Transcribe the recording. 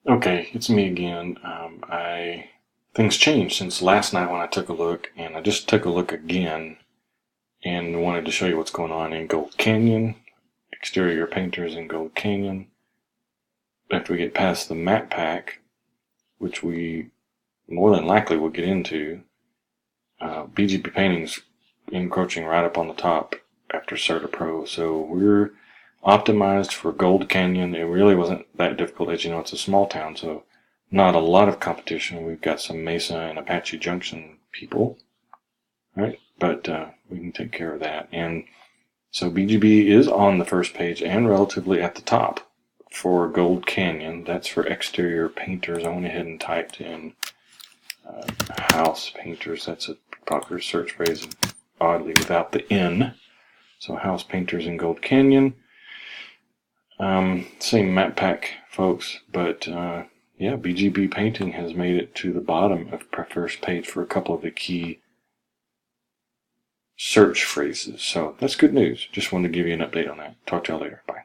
Okay, it's me again. Things changed since last night when I took a look, and I just took a look again and wanted to show you what's going on in Gold Canyon, exterior painters in Gold Canyon. After we get past the map pack, which we more than likely will get into, BGB paintings encroaching right up on the top after Certa Pro. So we're optimized for Gold Canyon. It really wasn't that difficult. As you know, it's a small town, so not a lot of competition. We've got some Mesa and Apache Junction people, right? But we can take care of that. And so BGB is on the first page and relatively at the top for Gold Canyon. That's for exterior painters. I went ahead and typed in house painters. That's a popular search phrase, oddly without the N. So house painters in Gold Canyon. Same map pack, folks, but yeah, BGB painting has made it to the bottom of the first page for a couple of the key search phrases. So that's good news. Just wanted to give you an update on that. Talk to y'all later. Bye.